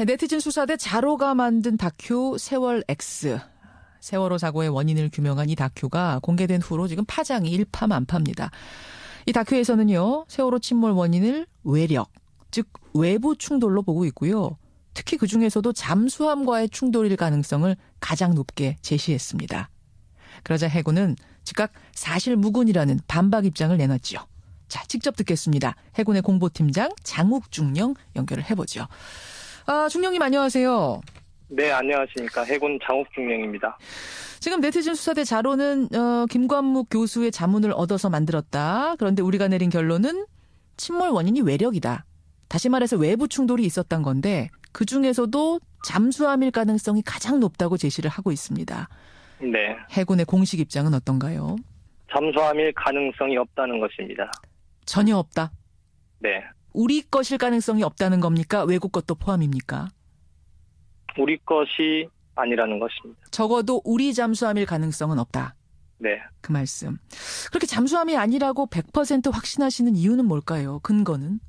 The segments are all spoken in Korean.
네티즌 수사대 자로가 만든 다큐 세월 X. 세월호 사고의 원인을 규명한 이 다큐가 공개된 후로 지금 파장이 일파만파입니다. 이 다큐에서는요, 세월호 침몰 원인을 외력, 즉 외부 충돌로 보고 있고요. 특히 그중에서도 잠수함과의 충돌일 가능성을 가장 높게 제시했습니다. 그러자 해군은 즉각 사실무근이라는 반박 입장을 내놨죠. 자, 직접 듣겠습니다. 해군의 공보팀장 장욱중령 연결을 해보죠. 중령님 안녕하세요. 네, 안녕하십니까. 해군 장욱중령입니다. 지금 네티즌 수사대 자로는 김관묵 교수의 자문을 얻어서 만들었다. 그런데 우리가 내린 결론은 침몰 원인이 외력이다. 다시 말해서 외부 충돌이 있었던 건데 그중에서도 잠수함일 가능성이 가장 높다고 제시를 하고 있습니다. 네. 해군의 공식 입장은 어떤가요? 잠수함일 가능성이 없다는 것입니다. 전혀 없다. 네. 우리 것일 가능성이 없다는 겁니까? 외국 것도 포함입니까? 우리 것이 아니라는 것입니다. 적어도 우리 잠수함일 가능성은 없다. 네. 그 말씀. 그렇게 잠수함이 아니라고 100% 확신하시는 이유는 뭘까요? 근거는?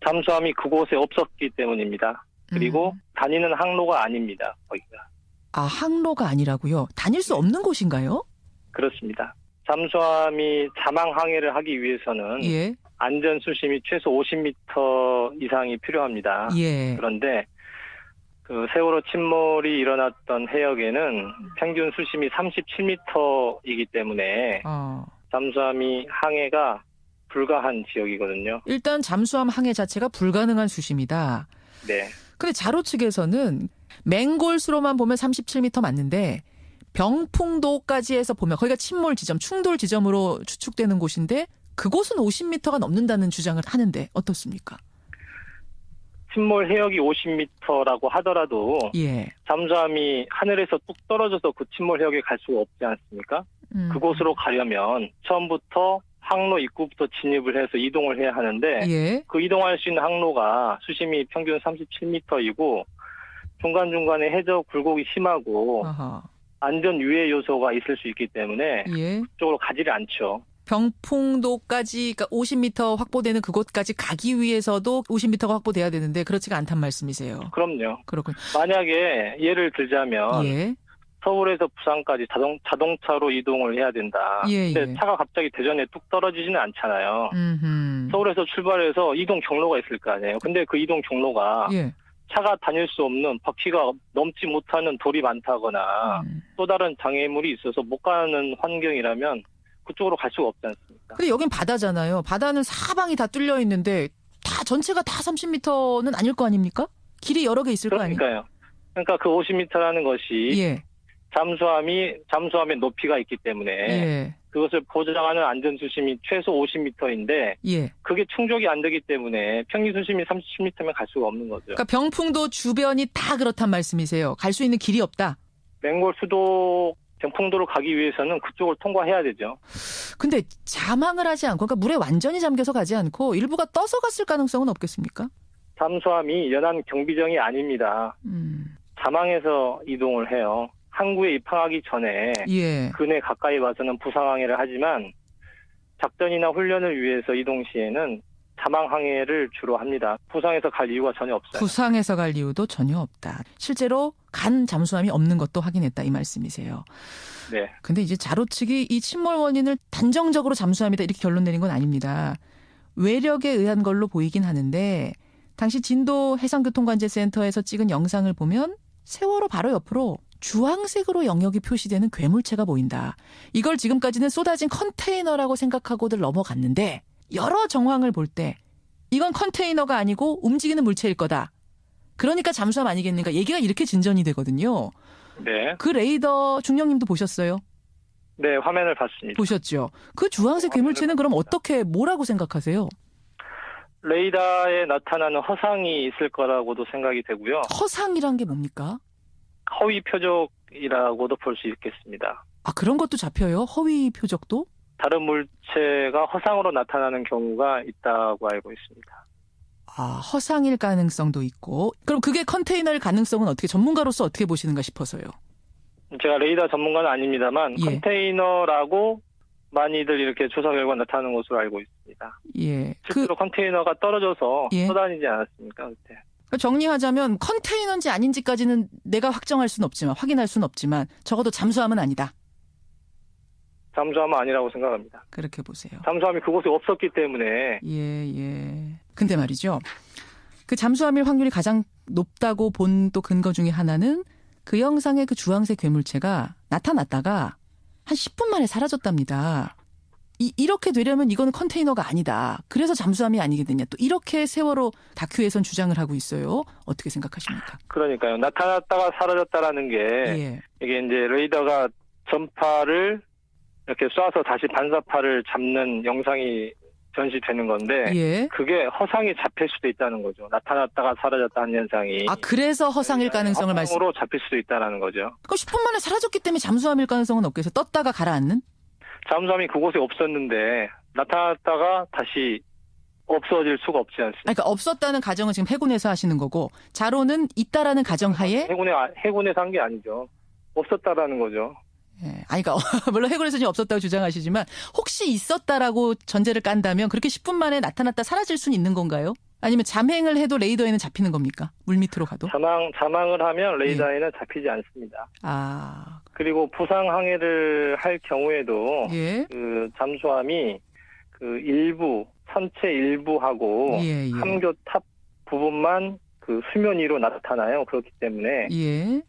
잠수함이 그곳에 없었기 때문입니다. 그리고 다니는 항로가 아닙니다. 거기가. 아, 항로가 아니라고요? 다닐 수 없는 곳인가요? 그렇습니다. 잠수함이 자망 항해를 하기 위해서는 예. 안전 수심이 최소 50m 이상이 필요합니다. 예. 그런데 그 세월호 침몰이 일어났던 해역에는 평균 수심이 37m이기 때문에 잠수함이 항해가 불가한 지역이거든요. 일단 잠수함 항해 자체가 불가능한 수심이다. 네. 근데 자로 측에서는 맹골수로만 보면 37m 맞는데 병풍도까지 해서 보면 거기가 침몰 지점, 충돌 지점으로 추측되는 곳인데 그곳은 50m가 넘는다는 주장을 하는데 어떻습니까? 침몰 해역이 50m라고 하더라도 예. 잠수함이 하늘에서 뚝 떨어져서 그 침몰 해역에 갈 수가 없지 않습니까? 그곳으로 가려면 처음부터 항로 입구부터 진입을 해서 이동을 해야 하는데 예. 그 이동할 수 있는 항로가 수심이 평균 37m이고 중간중간에 해저 굴곡이 심하고 안전 유해 요소가 있을 수 있기 때문에 예. 그쪽으로 가지를 않죠. 병풍도까지, 그러니까 50m 확보되는 그곳까지 가기 위해서도 50m가 확보돼야 되는데 그렇지가 않단 말씀이세요. 그럼요. 그렇군요. 만약에 예를 들자면 예. 서울에서 부산까지 자동차로 이동을 해야 된다. 예, 근데 예. 차가 갑자기 대전에 뚝 떨어지지는 않잖아요. 서울에서 출발해서 이동 경로가 있을 거 아니에요. 근데 그 이동 경로가 예. 차가 다닐 수 없는 바퀴가 넘지 못하는 돌이 많다거나 또 다른 장애물이 있어서 못 가는 환경이라면 그쪽으로 갈 수가 없지 않습니까? 근데 여긴 바다잖아요. 바다는 사방이 다 뚫려 있는데 다 전체가 다 30m는 아닐 거 아닙니까? 길이 여러 개 있을 거 아니에요? 그러니까요. 그러니까 그 50m라는 것이 예. 잠수함의 높이가 있기 때문에 예. 그것을 보장하는 안전 수심이 최소 50m인데 예. 그게 충족이 안 되기 때문에 평균 수심이 37m면 갈 수가 없는 거죠. 그러니까 병풍도 주변이 다 그렇단 말씀이세요. 갈 수 있는 길이 없다. 맹골 수도 병풍도로 가기 위해서는 그쪽을 통과해야 되죠. 근데 자망을 하지 않고, 그러니까 물에 완전히 잠겨서 가지 않고 일부가 떠서 갔을 가능성은 없겠습니까? 잠수함이 연안 경비정이 아닙니다. 자망해서 이동을 해요. 항구에 입항하기 전에 예. 근해 가까이 와서는 부상항해를 하지만 작전이나 훈련을 위해서 이동 시에는 자망항해를 주로 합니다. 부상해서 갈 이유가 전혀 없어요. 부상해서 갈 이유도 전혀 없다. 실제로 간 잠수함이 없는 것도 확인했다 이 말씀이세요. 네. 근데 이제 자로 측이 이 침몰 원인을 단정적으로 잠수함이다 이렇게 결론 내린 건 아닙니다. 외력에 의한 걸로 보이긴 하는데 당시 진도 해상교통관제센터에서 찍은 영상을 보면 세월호 바로 옆으로 주황색으로 영역이 표시되는 괴물체가 보인다. 이걸 지금까지는 쏟아진 컨테이너라고 생각하고들 넘어갔는데 여러 정황을 볼 때 이건 컨테이너가 아니고 움직이는 물체일 거다. 그러니까 잠수함 아니겠는가. 얘기가 이렇게 진전이 되거든요. 네. 그 레이더 중령님도 보셨어요? 네, 화면을 봤습니다. 보셨죠? 그 주황색 괴물체는 그럼 어떻게 뭐라고 생각하세요? 레이더에 나타나는 허상이 있을 거라고도 생각이 되고요. 허상이란 게 뭡니까? 허위 표적이라고도 볼 수 있겠습니다. 아, 그런 것도 잡혀요? 허위 표적도? 다른 물체가 허상으로 나타나는 경우가 있다고 알고 있습니다. 아, 허상일 가능성도 있고. 그럼 그게 컨테이너일 가능성은 어떻게 전문가로서 어떻게 보시는가 싶어서요. 제가 레이더 전문가는 아닙니다만 예. 컨테이너라고 많이들 이렇게 조사 결과 나타나는 것으로 알고 있습니다. 예. 실제로 컨테이너가 떨어져서 예. 쏘다니지 않았습니까? 그때. 정리하자면 컨테이너인지 아닌지까지는 내가 확정할 수는 없지만 확인할 수는 없지만 적어도 잠수함은 아니다. 잠수함은 아니라고 생각합니다. 그렇게 보세요. 잠수함이 그곳에 없었기 때문에. 예. 근데 말이죠. 그 잠수함일 확률이 가장 높다고 본 또 근거 중에 하나는 그 영상의 그 주황색 괴물체가 나타났다가 한 10분 만에 사라졌답니다. 이렇게 되려면 이거는 컨테이너가 아니다. 그래서 잠수함이 아니겠느냐. 또 이렇게 세월호 다큐에선 주장을 하고 있어요. 어떻게 생각하십니까? 그러니까요. 나타났다가 사라졌다라는 게 예. 이게 이제 레이더가 전파를 이렇게 쏴서 다시 반사파를 잡는 영상이 전시되는 건데 예. 그게 허상이 잡힐 수도 있다는 거죠. 나타났다가 사라졌다는 현상이. 그래서 허상일 가능성을 허상으로 잡힐 수도 있다는 거죠. 그럼 10분 만에 사라졌기 때문에 잠수함일 가능성은 없겠어요. 떴다가 가라앉는? 잠수함이 그곳에 없었는데 나타났다가 다시 없어질 수가 없지 않습니까? 그러니까 없었다는 가정은 지금 해군에서 하시는 거고 자로는 있다라는 가정하에 해군에서 한 게 아니죠. 없었다라는 거죠. 예. 그러니까 물론 해군에서는 없었다고 주장하시지만 혹시 있었다라고 전제를 깐다면 그렇게 10분 만에 나타났다 사라질 수는 있는 건가요? 아니면 잠행을 해도 레이더에는 잡히는 겁니까? 물 밑으로 가도? 잠항을 하면 레이더에는 잡히지 않습니다. 그리고 부상 항해를 할 경우에도 예. 그 잠수함이 그 일부 선체 일부하고 예. 함교 탑 부분만 그 수면 위로 나타나요. 그렇기 때문에 예.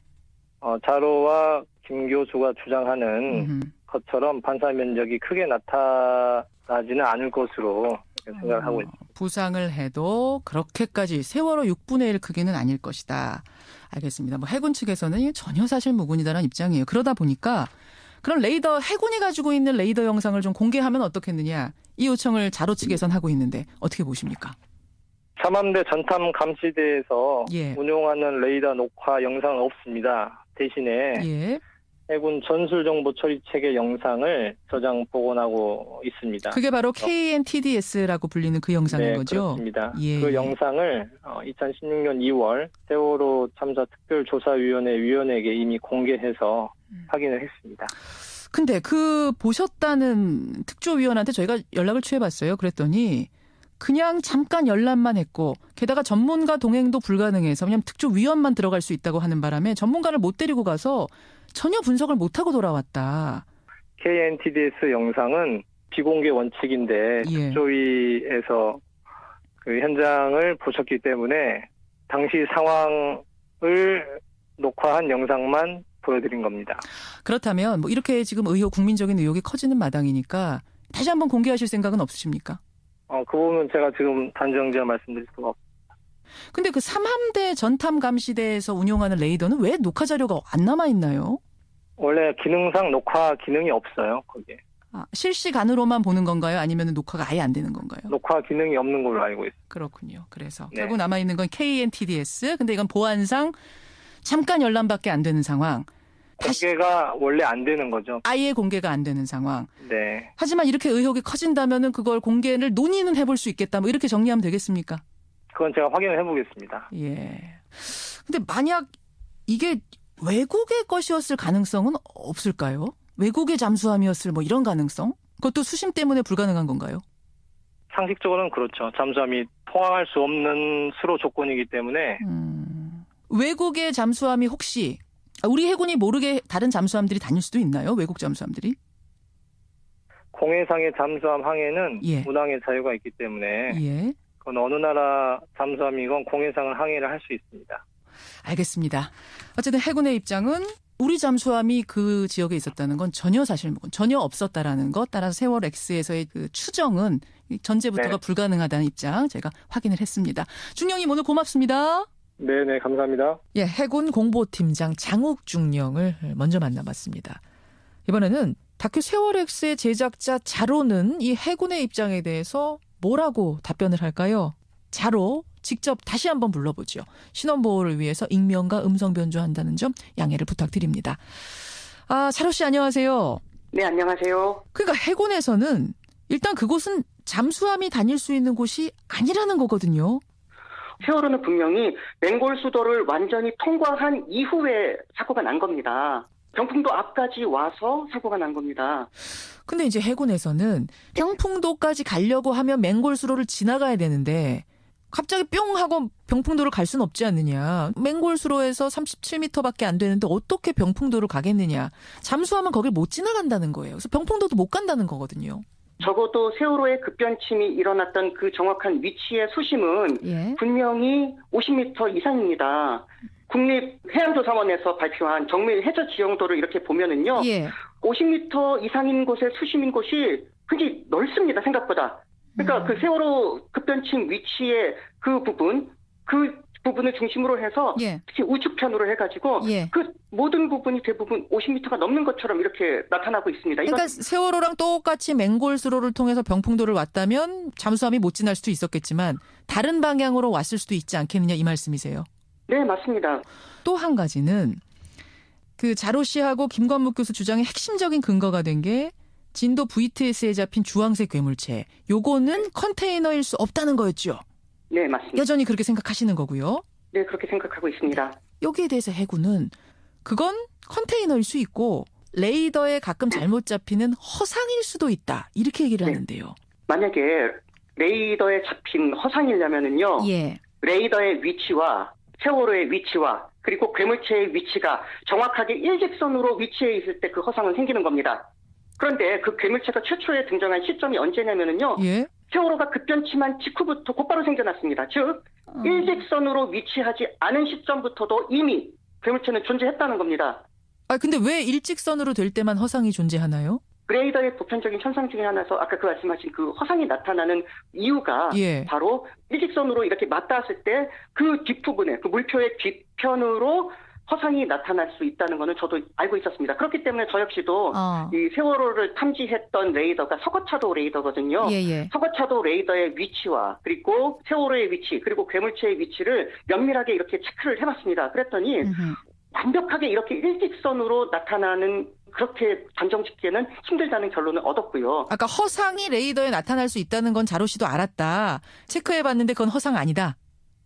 자로와 김 교수가 주장하는 것처럼 반사 면적이 크게 나타나지는 않을 것으로 생각을 하고 있습니다. 부상을 해도 그렇게까지 세월호 6분의 1 크기는 아닐 것이다. 알겠습니다. 해군 측에서는 전혀 사실 무근이다라는 입장이에요. 그러다 보니까 그럼 레이더 해군이 가지고 있는 레이더 영상을 좀 공개하면 어떻겠느냐. 이 요청을 자로 측에선 하고 있는데 어떻게 보십니까? 삼함대 전탐 감시대에서 예. 운용하는 레이더 녹화 영상은 없습니다. 대신에 예. 해군 전술정보 처리 체계 영상을 저장 복원하고 있습니다. 그게 바로 KNTDS라고 불리는 그 영상인 네, 거죠? 그렇습니다. 예. 그 영상을 2016년 2월 세월호 참사 특별조사위원회 위원에게 이미 공개해서 확인을 했습니다. 근데 그 보셨다는 특조위원한테 저희가 연락을 취해봤어요. 그랬더니 그냥 잠깐 열람만 했고 게다가 전문가 동행도 불가능해서 그냥 특조위원만 들어갈 수 있다고 하는 바람에 전문가를 못 데리고 가서 전혀 분석을 못하고 돌아왔다. KNTDS 영상은 비공개 원칙인데 예. 특조위에서 그 현장을 보셨기 때문에 당시 상황을 녹화한 영상만 보여드린 겁니다. 그렇다면 이렇게 지금 국민적인 의혹이 커지는 마당이니까 다시 한번 공개하실 생각은 없으십니까? 그 부분은 제가 지금 단정지어 말씀드릴 수가 없습니다. 근데 그 삼함대 전탐감시대에서 운용하는 레이더는 왜 녹화 자료가 안 남아있나요? 원래 기능상 녹화 기능이 없어요, 거기에. 실시간으로만 보는 건가요? 아니면 녹화가 아예 안 되는 건가요? 녹화 기능이 없는 걸로 알고 있습니다. 그렇군요. 그래서 네. 결국 남아있는 건 KNTDS. 근데 이건 보안상 잠깐 열람밖에 안 되는 상황. 공개가 원래 안 되는 거죠. 아예 공개가 안 되는 상황. 네. 하지만 이렇게 의혹이 커진다면은 그걸 공개를 논의는 해볼 수 있겠다. 이렇게 정리하면 되겠습니까? 그건 제가 확인을 해보겠습니다. 예. 근데 만약 이게 외국의 것이었을 가능성은 없을까요? 외국의 잠수함이었을 이런 가능성? 그것도 수심 때문에 불가능한 건가요? 상식적으로는 그렇죠. 잠수함이 통항할 수 없는 수로 조건이기 때문에. 외국의 잠수함이 혹시 우리 해군이 모르게 다른 잠수함들이 다닐 수도 있나요? 외국 잠수함들이? 공해상의 잠수함 항해는 예. 운항의 자유가 있기 때문에 예. 그건 어느 나라 잠수함이건 공해상을 항해를 할 수 있습니다. 알겠습니다. 어쨌든 해군의 입장은 우리 잠수함이 그 지역에 있었다는 건 전혀 사실무근, 전혀 없었다라는 것. 따라서 세월 X에서의 그 추정은 전제부터가 네. 불가능하다는 입장 제가 확인을 했습니다. 중령님 오늘 고맙습니다. 네네, 감사합니다. 예, 해군 공보팀장 장욱 중령을 먼저 만나봤습니다. 이번에는 다큐 세월 X의 제작자 자로는 이 해군의 입장에 대해서 뭐라고 답변을 할까요? 자로 직접 다시 한번 불러보죠. 신원보호를 위해서 익명과 음성 변조한다는 점 양해를 부탁드립니다. 자로 씨 안녕하세요. 네, 안녕하세요. 그러니까 해군에서는 일단 그곳은 잠수함이 다닐 수 있는 곳이 아니라는 거거든요. 세월호는 분명히 맹골 수도를 완전히 통과한 이후에 사고가 난 겁니다. 병풍도 앞까지 와서 사고가 난 겁니다. 근데 이제 해군에서는 병풍도까지 가려고 하면 맹골수로를 지나가야 되는데 갑자기 뿅 하고 병풍도를 갈 수는 없지 않느냐. 맹골수로에서 37m밖에 안 되는데 어떻게 병풍도를 가겠느냐. 잠수하면 거길 못 지나간다는 거예요. 그래서 병풍도도 못 간다는 거거든요. 적어도 세월호의 급변침이 일어났던 그 정확한 위치의 수심은 예. 분명히 50m 이상입니다. 국립해양조사원에서 발표한 정밀 해저 지형도를 이렇게 보면은요. 예. 50m 이상인 곳의 수심인 곳이 굉장히 넓습니다. 생각보다. 그러니까 그 세월호 급변침 위치의 그 부분을 중심으로 해서 예. 특히 우측편으로 해가지고 예. 그 모든 부분이 대부분 50m가 넘는 것처럼 이렇게 나타나고 있습니다. 그러니까 세월호랑 똑같이 맹골수로를 통해서 병풍도를 왔다면 잠수함이 못 지날 수도 있었겠지만 다른 방향으로 왔을 수도 있지 않겠느냐 이 말씀이세요? 네, 맞습니다. 또 한 가지는 그 자로 씨하고 김관묵 교수 주장의 핵심적인 근거가 된 게 진도 VTS에 잡힌 주황색 괴물체. 요거는 컨테이너일 수 없다는 거였죠? 네, 맞습니다. 여전히 그렇게 생각하시는 거고요? 네, 그렇게 생각하고 있습니다. 여기에 대해서 해군은 그건 컨테이너일 수 있고 레이더에 가끔 잘못 잡히는 허상일 수도 있다. 이렇게 얘기를 하는데요. 만약에 레이더에 잡힌 허상이려면은요. 예. 레이더의 위치와 세월호의 위치와 그리고 괴물체의 위치가 정확하게 일직선으로 위치해 있을 때 그 허상은 생기는 겁니다. 그런데 그 괴물체가 최초에 등장한 시점이 언제냐면은요. 예. 세월호가 급변침한 직후부터 곧바로 생겨났습니다. 즉 일직선으로 위치하지 않은 시점부터도 이미 괴물체는 존재했다는 겁니다. 아 근데 왜 일직선으로 될 때만 허상이 존재하나요? 레이더의 보편적인 현상 중에 하나서 아까 그 말씀하신 그 허상이 나타나는 이유가 예. 바로 일직선으로 이렇게 맞닿았을 때 그 뒷부분에 그 물표의 뒤편으로 허상이 나타날 수 있다는 거는 저도 알고 있었습니다. 그렇기 때문에 저 역시도 이 세월호를 탐지했던 레이더가 서거차도 레이더거든요. 예. 서거차도 레이더의 위치와 그리고 세월호의 위치 그리고 괴물체의 위치를 면밀하게 이렇게 체크를 해봤습니다. 그랬더니 완벽하게 이렇게 일직선으로 나타나는 그렇게 단정짓기에는 힘들다는 결론을 얻었고요. 아까 허상이 레이더에 나타날 수 있다는 건 자로 씨도 알았다. 체크해봤는데 그건 허상 아니다.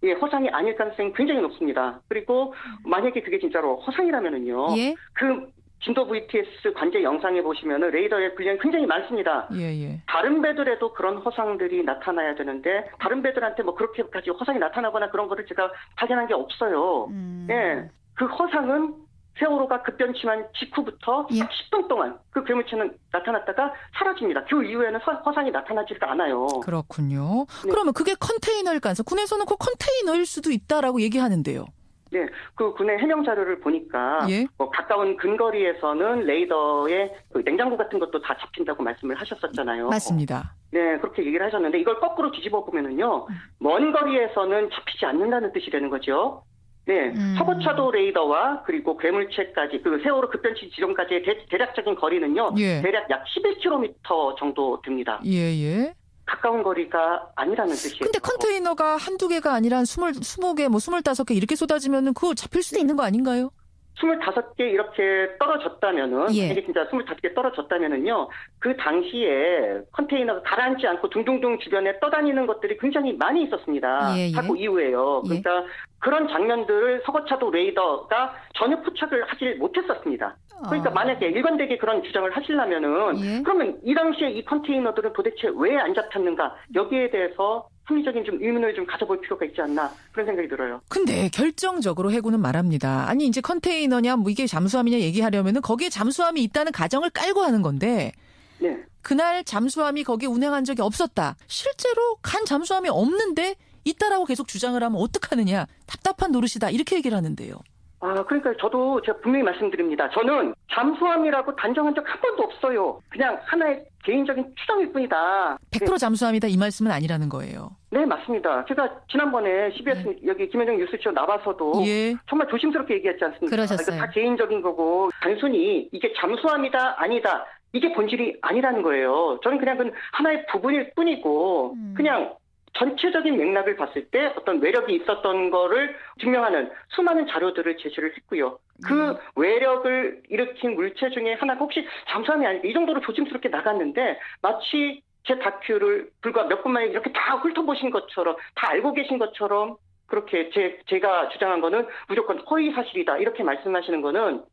예, 허상이 아닐 가능성이 굉장히 높습니다. 그리고 만약에 그게 진짜로 허상이라면은요. 예. 그 진도 VTS 관제 영상에 보시면은 레이더의 분량이 굉장히 많습니다. 예. 다른 배들에도 그런 허상들이 나타나야 되는데 다른 배들한테 뭐 그렇게까지 허상이 나타나거나 그런 거를 제가 발견한 게 없어요. 예. 그 허상은 세월호가 급변침한 직후부터 10분 동안 그 괴물체는 나타났다가 사라집니다. 그 이후에는 허상이 나타나지가 않아요. 그렇군요. 네. 그러면 그게 컨테이너일 가능성. 군에서는 그 컨테이너일 수도 있다라고 얘기하는데요. 네, 그 군의 해명 자료를 보니까 예. 뭐 가까운 근거리에서는 레이더에 그 냉장고 같은 것도 다 잡힌다고 말씀을 하셨었잖아요. 맞습니다. 네, 그렇게 얘기를 하셨는데 이걸 거꾸로 뒤집어 보면은요, 먼 거리에서는 잡히지 않는다는 뜻이 되는 거죠. 네, 서거차도 레이더와 그리고 괴물체까지 그 세월호 급변치 지점까지의 대략적인 거리는요, 예. 대략 약 11km 정도 됩니다. 예. 가까운 거리가 아니라는 뜻이에요. 근데 컨테이너가 한두 개가 아니라 한 20개, 뭐 25개 이렇게 쏟아지면은 그거 잡힐 수도 있는 거 아닌가요? 25개 이렇게 떨어졌다면은, 예. 이게 진짜 25개 떨어졌다면은요, 그 당시에 컨테이너가 가라앉지 않고 둥둥둥 주변에 떠다니는 것들이 굉장히 많이 있었습니다. 예. 사고 이후에요. 예. 그러니까 그런 장면들을 서거차도 레이더가 전혀 포착을 하지 못했었습니다. 그러니까 만약에 일관되게 그런 주장을 하시려면은, 예. 그러면 이 당시에 이 컨테이너들은 도대체 왜 안 잡혔는가, 여기에 대해서 합리적인 좀 의문을 좀 가져볼 필요가 있지 않나 그런 생각이 들어요. 근데 결정적으로 해군은 말합니다. 아니 이제 컨테이너냐 뭐 이게 잠수함이냐 얘기하려면은 거기에 잠수함이 있다는 가정을 깔고 하는 건데 네. 그날 잠수함이 거기에 운행한 적이 없었다. 실제로 간 잠수함이 없는데 있다라고 계속 주장을 하면 어떡하느냐. 답답한 노릇이다. 이렇게 얘기를 하는데요. 그러니까 저도 제가 분명히 말씀드립니다. 저는 잠수함이라고 단정한 적 한 번도 없어요. 그냥 하나의 개인적인 추정일 뿐이다. 100% 잠수함이다 이 말씀은 아니라는 거예요. 네, 맞습니다. 제가 지난번에 CBS 여기 김현정 뉴스쇼 나와서도 예. 정말 조심스럽게 얘기했지 않습니까? 그러셨어요. 이거 다 개인적인 거고 단순히 이게 잠수함이다 아니다 이게 본질이 아니라는 거예요. 저는 그냥 그 하나의 부분일 뿐이고 그냥 전체적인 맥락을 봤을 때 어떤 외력이 있었던 거를 증명하는 수많은 자료들을 제시를 했고요. 그 외력을 일으킨 물체 중에 하나가 혹시 잠수함이 아닐까 이 정도로 조심스럽게 나갔는데 마치 제 다큐를 불과 몇 분 만에 이렇게 다 훑어보신 것처럼 다 알고 계신 것처럼 그렇게 제가 주장한 거는 무조건 허위 사실이다 이렇게 말씀하시는 거는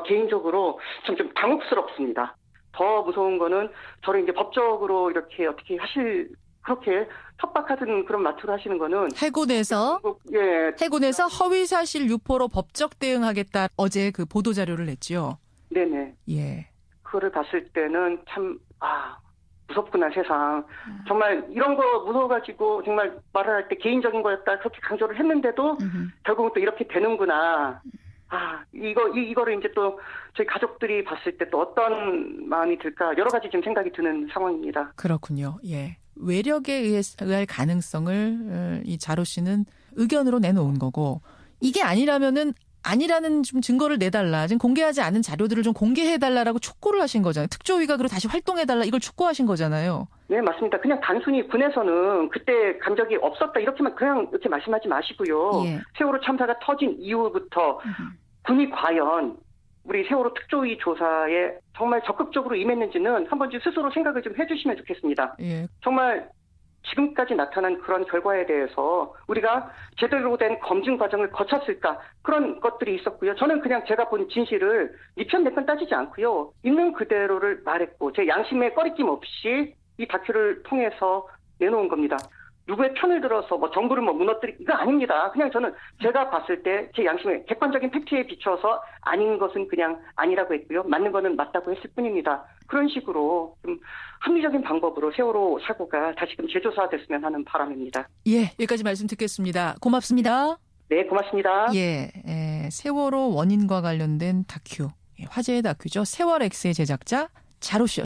개인적으로 좀 당혹스럽습니다. 더 무서운 거는 저를 이제 법적으로 이렇게 어떻게 하실 그렇게 협박하는 그런 말투를 하시는 거는 해군에서 예, 해군에서 허위사실 유포로 법적 대응하겠다 어제 그 보도 자료를 냈죠. 네네. 예. 그거를 봤을 때는 참 무섭구나 세상. 정말 이런 거 무서워가지고 정말 말을 할 때 개인적인 거였다 그렇게 강조를 했는데도 결국은 또 이렇게 되는구나. 이거를 이제 또 저희 가족들이 봤을 때 또 어떤 마음이 들까 여러 가지 지금 생각이 드는 상황입니다. 그렇군요. 예. 외력에 의할 가능성을 이 자로 씨는 의견으로 내놓은 거고 이게 아니라면은 아니라는 좀 증거를 내달라. 지금 공개하지 않은 자료들을 좀 공개해달라라고 촉구를 하신 거잖아요. 특조위가 그리고 다시 활동해달라 이걸 촉구하신 거잖아요. 네, 맞습니다. 그냥 단순히 군에서는 그때 간 적이 없었다 이렇게만 그냥 이렇게 말씀하지 마시고요. 예. 세월호 참사가 터진 이후부터 군이 과연 우리 세월호 특조위 조사에 정말 적극적으로 임했는지는 한 번쯤 스스로 생각을 좀 해주시면 좋겠습니다. 예. 정말 지금까지 나타난 그런 결과에 대해서 우리가 제대로 된 검증 과정을 거쳤을까 그런 것들이 있었고요. 저는 그냥 제가 본 진실을 네 편 내 편 따지지 않고요. 있는 그대로를 말했고 제 양심에 꺼리낌 없이 이 다큐를 통해서 내놓은 겁니다. 누구의 편을 들어서 정부를 무너뜨리 이거 아닙니다. 그냥 저는 제가 봤을 때 제 양심에 객관적인 팩트에 비춰서 아닌 것은 그냥 아니라고 했고요. 맞는 거는 맞다고 했을 뿐입니다. 그런 식으로 좀 합리적인 방법으로 세월호 사고가 다시금 재조사됐으면 하는 바람입니다. 예, 여기까지 말씀 듣겠습니다. 고맙습니다. 네, 고맙습니다. 예, 세월호 원인과 관련된 다큐, 화제의 다큐죠. 세월X의 제작자 자로 씨.